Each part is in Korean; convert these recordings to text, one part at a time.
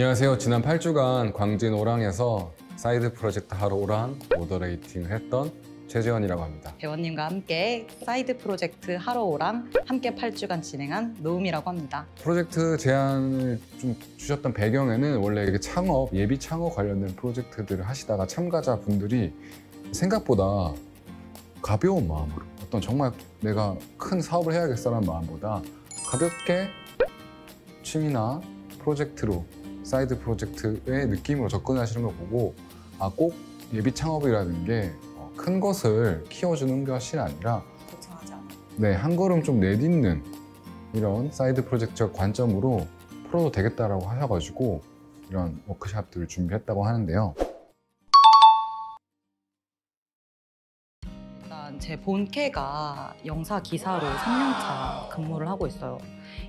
안녕하세요. 지난 8주간 광진 오랑에서 사이드 프로젝트 하러 오랑 모더레이팅을 했던 최재원이라고 합니다. 배원님과 함께 사이드 프로젝트 하러 오랑 함께 8주간 진행한 노음이라고 합니다. 프로젝트 제안을 좀 주셨던 배경에는 원래 이게 창업, 예비 창업 관련된 프로젝트들을 하시다가 참가자분들이 생각보다 가벼운 마음으로 어떤 정말 내가 큰 사업을 해야겠어라는 마음보다 가볍게 취미나 프로젝트로 사이드 프로젝트의 느낌으로 접근하시는 걸 보고 꼭 예비 창업이라는 게 큰 것을 키워주는 것이 아니라 걱정하지 않아. 네, 한 걸음 좀 내딛는 이런 사이드 프로젝트적 관점으로 풀어도 되겠다라고 하셔가지고 이런 워크샵들을 준비했다고 하는데요. 일단 제 본캐가 영사기사로 3년차 근무를 하고 있어요.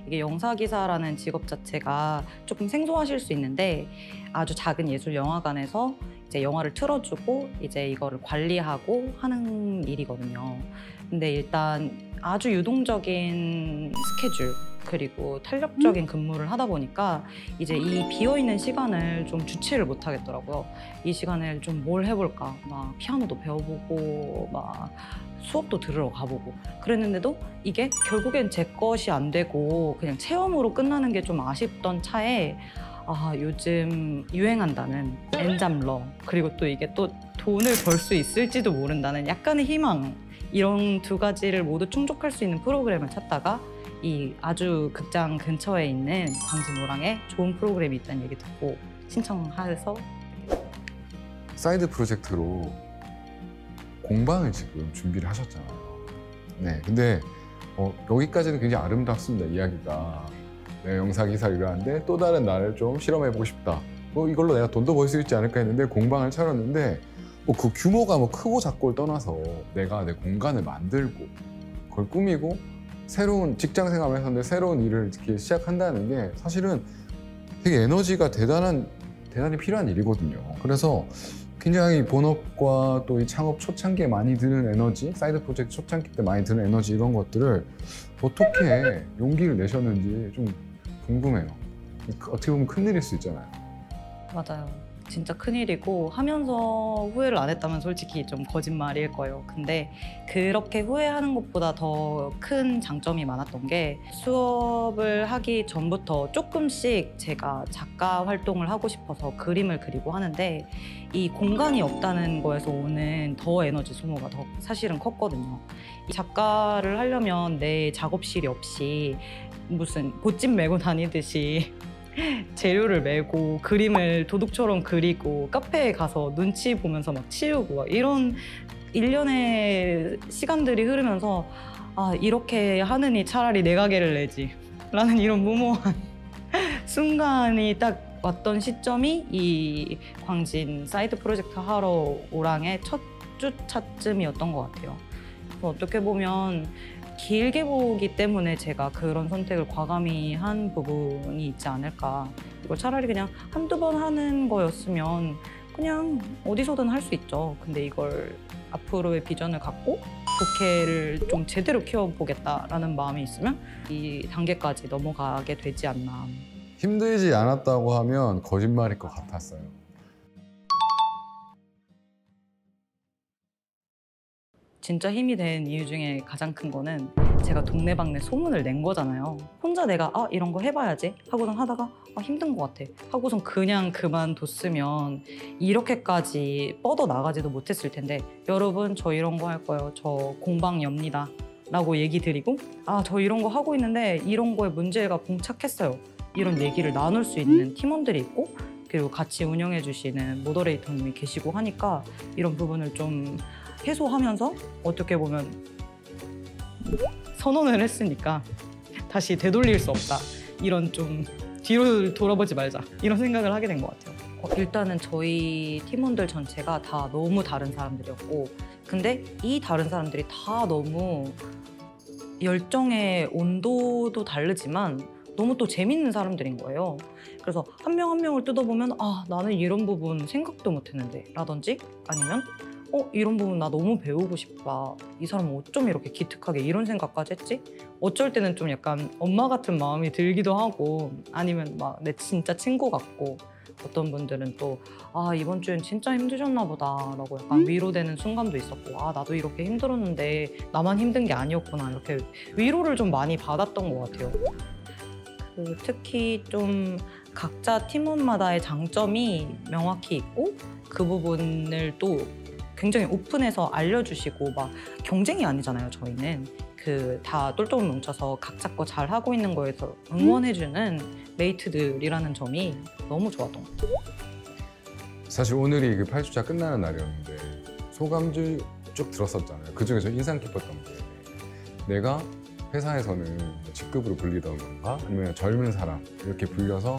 이게 영사기사라는 직업 자체가 조금 생소하실 수 있는데 아주 작은 예술 영화관에서 이제 영화를 틀어주고 이제 이거를 관리하고 하는 일이거든요. 근데 일단 아주 유동적인 스케줄 그리고 탄력적인 근무를 하다 보니까 이제 이 비어있는 시간을 좀 주체를 못 하겠더라고요. 이 시간을 좀 뭘 해볼까? 막 피아노도 배워보고 막 수업도 들으러 가보고 그랬는데도 이게 결국엔 제 것이 안 되고 그냥 체험으로 끝나는 게 좀 아쉽던 차에 요즘 유행한다는 엔잡러 그리고 또 이게 또 돈을 벌 수 있을지도 모른다는 약간의 희망 이런 두 가지를 모두 충족할 수 있는 프로그램을 찾다가 이 아주 극장 근처에 있는 광진 오랑에 좋은 프로그램이 있다는 얘기 듣고 신청해서 사이드 프로젝트로 공방을 지금 준비를 하셨잖아요. 네, 근데 여기까지는 굉장히 아름답습니다, 이야기가. 네, 영사기사를 일하는데 또 다른 나를 좀 실험해보고 싶다. 이걸로 내가 돈도 벌 수 있지 않을까 했는데 공방을 차렸는데 그 규모가 크고 작고를 떠나서 내가 내 공간을 만들고 그걸 꾸미고 새로운 직장 생활을 했었는데 새로운 일을 이렇게 시작한다는 게 사실은 되게 에너지가 대단히 필요한 일이거든요. 그래서 굉장히 본업과 또 이 창업 초창기에 많이 드는 에너지, 사이드 프로젝트 초창기 때 많이 드는 에너지 이런 것들을 어떻게 용기를 내셨는지 좀 궁금해요. 어떻게 보면 큰일일 수 있잖아요. 맞아요. 진짜 큰일이고 하면서 후회를 안 했다면 솔직히 좀 거짓말일 거예요. 근데 그렇게 후회하는 것보다 더 큰 장점이 많았던 게 수업을 하기 전부터 조금씩 제가 작가 활동을 하고 싶어서 그림을 그리고 하는데 이 공간이 없다는 거에서 오는 더 에너지 소모가 더 사실은 컸거든요. 이 작가를 하려면 내 작업실이 없이 무슨 보찜 메고 다니듯이 재료를 메고 그림을 도둑처럼 그리고 카페에 가서 눈치 보면서 막 치우고 막 이런 일련의 시간들이 흐르면서 이렇게 하느니 차라리 내 가게를 내지 라는 이런 무모한 순간이 딱 왔던 시점이 이 광진 사이드 프로젝트 하러 오랑의 첫 주차쯤이었던 것 같아요. 어떻게 보면 길게 보기 때문에 제가 그런 선택을 과감히 한 부분이 있지 않을까. 이걸 차라리 그냥 한두 번 하는 거였으면 그냥 어디서든 할 수 있죠. 근데 이걸 앞으로의 비전을 갖고 부캐를 좀 제대로 키워보겠다라는 마음이 있으면 이 단계까지 넘어가게 되지 않나. 힘들지 않았다고 하면 거짓말일 것 같았어요. 진짜 힘이 된 이유 중에 가장 큰 거는 제가 동네방네 소문을 낸 거잖아요. 혼자 내가 이런 거 해봐야지 하고선 하다가 힘든 것 같아 하고선 그냥 그만뒀으면 이렇게까지 뻗어 나가지도 못했을 텐데 여러분 저 이런 거 할 거예요. 저 공방 엽니다 라고 얘기 드리고 저 이런 거 하고 있는데 이런 거에 문제가 봉착했어요. 이런 얘기를 나눌 수 있는 팀원들이 있고 그리고 같이 운영해 주시는 모더레이터님이 계시고 하니까 이런 부분을 좀 해소하면서 어떻게 보면 선언을 했으니까 다시 되돌릴 수 없다. 이런 좀 뒤로 돌아보지 말자. 이런 생각을 하게 된 것 같아요. 일단은 저희 팀원들 전체가 다 너무 다른 사람들이었고 근데 이 다른 사람들이 다 너무 열정의 온도도 다르지만 너무 또 재밌는 사람들인 거예요. 그래서 한 명 한 명을 뜯어보면 나는 이런 부분 생각도 못했는데 라든지 아니면 이런 부분 나 너무 배우고 싶다. 이 사람은 어쩜 이렇게 기특하게 이런 생각까지 했지? 어쩔 때는 좀 약간 엄마 같은 마음이 들기도 하고 아니면 막 내 진짜 친구 같고 어떤 분들은 또 이번 주엔 진짜 힘드셨나 보다 라고 약간 위로되는 순간도 있었고 나도 이렇게 힘들었는데 나만 힘든 게 아니었구나 이렇게 위로를 좀 많이 받았던 것 같아요. 특히 좀 각자 팀원마다의 장점이 명확히 있고 그 부분을 또 굉장히 오픈해서 알려주시고 막 경쟁이 아니잖아요. 저희는 다 똘똘 뭉쳐서 각자 거 잘 하고 있는 거에서 응원해주는 메이트들이라는 점이 너무 좋았던 것 같아요. 사실 오늘이 그 8주차 끝나는 날이었는데 소감들 쭉 들었었잖아요. 그중에서 인상 깊었던 게 내가 회사에서는 직급으로 불리던가 아니면 젊은 사람 이렇게 불려서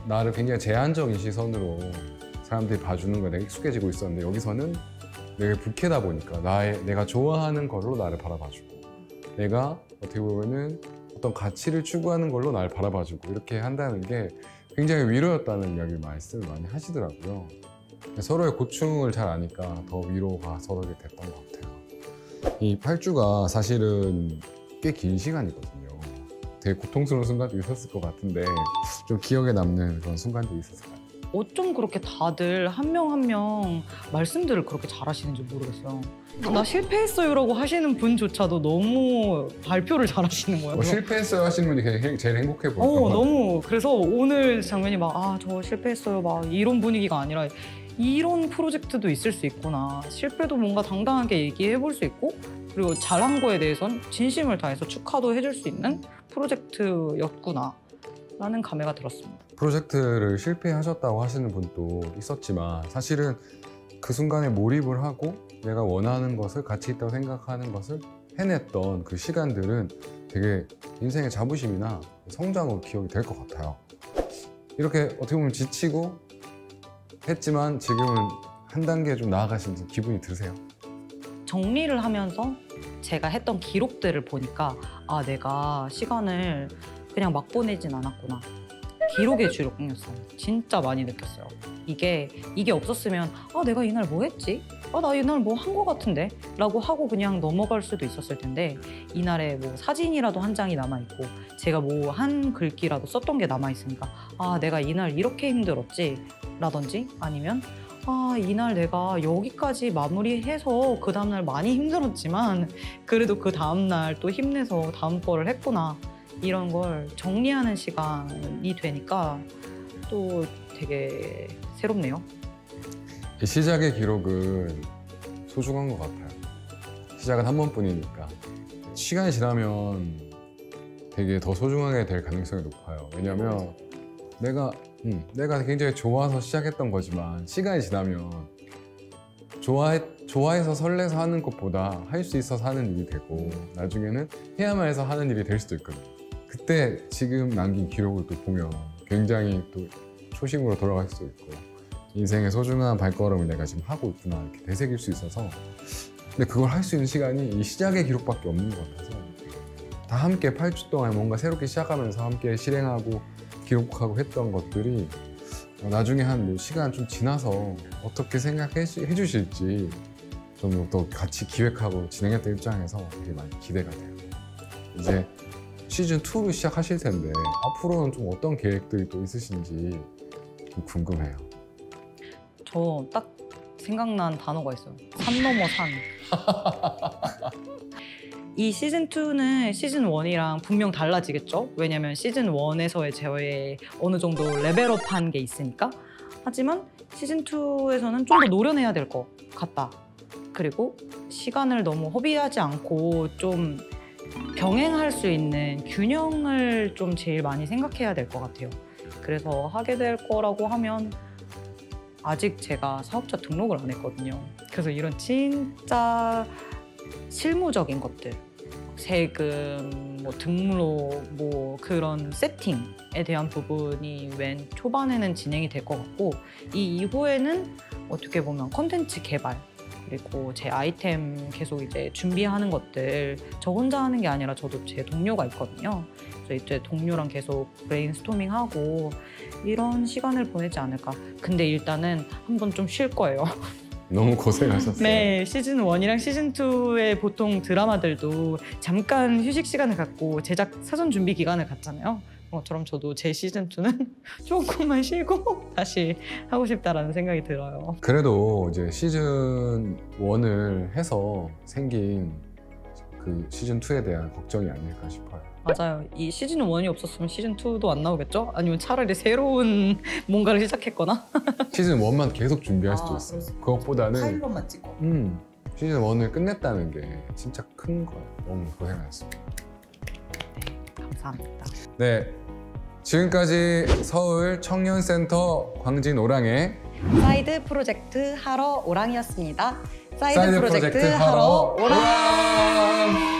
나를 굉장히 제한적인 시선으로 사람들이 봐주는 거에 내가 익숙해지고 있었는데 여기서는 내가 부캐다 보니까 내가 좋아하는 걸로 나를 바라봐주고 내가 어떻게 보면은 어떤 가치를 추구하는 걸로 나를 바라봐주고 이렇게 한다는 게 굉장히 위로였다는 이야기를 말씀을 많이 하시더라고요. 서로의 고충을 잘 아니까 더 위로가 서로에게 됐던 것 같아요. 이 8주가 사실은 꽤 긴 시간이거든요. 되게 고통스러운 순간도 있었을 것 같은데 좀 기억에 남는 그런 순간도 있었을까요? 어쩜 그렇게 다들 한 명 한 명 말씀들을 그렇게 잘하시는지 모르겠어요. 나 실패했어요라고 하시는 분조차도 너무 발표를 잘하시는 거예요. 실패했어요 하시는 분이 제일 행복해 보여요. 너무 그래서 오늘 장면이 막 저 실패했어요 막 이런 분위기가 아니라 이런 프로젝트도 있을 수 있구나. 실패도 뭔가 당당하게 얘기해 볼 수 있고 그리고 잘한 거에 대해선 진심을 다해서 축하도 해줄 수 있는 프로젝트였구나 라는 감회가 들었습니다. 프로젝트를 실패하셨다고 하시는 분도 있었지만 사실은 그 순간에 몰입을 하고 내가 원하는 것을 가치 있다고 생각하는 것을 해냈던 그 시간들은 되게 인생의 자부심이나 성장으로 기억이 될 것 같아요. 이렇게 어떻게 보면 지치고 했지만 지금은 한 단계 좀 나아가신 기분이 드세요? 정리를 하면서 제가 했던 기록들을 보니까 내가 시간을 그냥 막 보내진 않았구나. 기록의 주력이었어요. 진짜 많이 느꼈어요. 이게 없었으면 내가 이날 뭐 했지? 나 이날 뭐 한 거 같은데? 라고 하고 그냥 넘어갈 수도 있었을 텐데 이날에 뭐 사진이라도 한 장이 남아있고 제가 뭐 한 글귀라도 썼던 게 남아있으니까 내가 이날 이렇게 힘들었지? 라든지 아니면 이날 내가 여기까지 마무리해서 그 다음날 많이 힘들었지만 그래도 그 다음날 또 힘내서 다음 거를 했구나. 이런 걸 정리하는 시간이 되니까 또 되게 새롭네요. 시작의 기록은 소중한 것 같아요. 시작은 한 번뿐이니까 시간이 지나면 되게 더 소중하게 될 가능성이 높아요. 왜냐면 내가 굉장히 좋아서 시작했던 거지만 시간이 지나면 좋아해서 설레서 하는 것보다 할 수 있어서 하는 일이 되고 나중에는 해야만 해서 하는 일이 될 수도 있거든요. 그때 지금 남긴 기록을 또 보면 굉장히 또 초심으로 돌아갈 수도 있고 인생의 소중한 발걸음을 내가 지금 하고 있구나 이렇게 되새길 수 있어서 근데 그걸 할 수 있는 시간이 이 시작의 기록밖에 없는 것 같아서 다 함께 8주 동안 뭔가 새롭게 시작하면서 함께 실행하고 기록하고 했던 것들이 나중에 한 시간 좀 지나서 어떻게 생각해 주실지 좀 더 같이 기획하고 진행했던 입장에서 되게 많이 기대가 돼요. 이제 시즌2를 시작하실 텐데 앞으로는 좀 어떤 계획들이 또 있으신지 좀 궁금해요. 저 딱 생각난 단어가 있어요. 산 넘어 산. 이 시즌2는 시즌1이랑 분명 달라지겠죠? 왜냐면 시즌1에서의 저의 어느 정도 레벨업한 게 있으니까. 하지만 시즌2에서는 좀 더 노련해야 될 것 같다. 그리고 시간을 너무 허비하지 않고 좀 병행할 수 있는 균형을 좀 제일 많이 생각해야 될 것 같아요. 그래서 하게 될 거라고 하면 아직 제가 사업자 등록을 안 했거든요. 그래서 이런 진짜 실무적인 것들, 세금, 뭐 등록, 뭐 그런 세팅에 대한 부분이 맨 초반에는 진행이 될 것 같고 이 이후에는 어떻게 보면 콘텐츠 개발 그리고 제 아이템 계속 이제 준비하는 것들 저 혼자 하는 게 아니라 저도 제 동료가 있거든요. 그래서 이제 동료랑 계속 브레인스토밍하고 이런 시간을 보내지 않을까. 근데 일단은 한번 좀 쉴 거예요. 너무 고생하셨어요. 네, 시즌 1이랑 시즌 2의 보통 드라마들도 잠깐 휴식 시간을 갖고 제작 사전 준비 기간을 갖잖아요. 그것처럼 저도 제 시즌 2는 조금만 쉬고 다시 하고 싶다라는 생각이 들어요. 그래도 이제 시즌 1을 해서 생긴 그 시즌 2에 대한 걱정이 아닐까 싶어요. 맞아요. 이 시즌 1이 없었으면 시즌 2도 안 나오겠죠? 아니면 차라리 새로운 뭔가를 시작했거나? 시즌 1만 계속 준비할 수도 아, 있어요. 그럴 수 있고. 그것보다는 파일럿만 찍고. 시즌 1을 끝냈다는 게 진짜 큰 거예요. 너무 고생하셨습니다. 감사합니다. 네, 지금까지 서울 청년센터 광진 오랑의 사이드 프로젝트 하러 오랑이었습니다. 사이드 프로젝트 하러 오랑!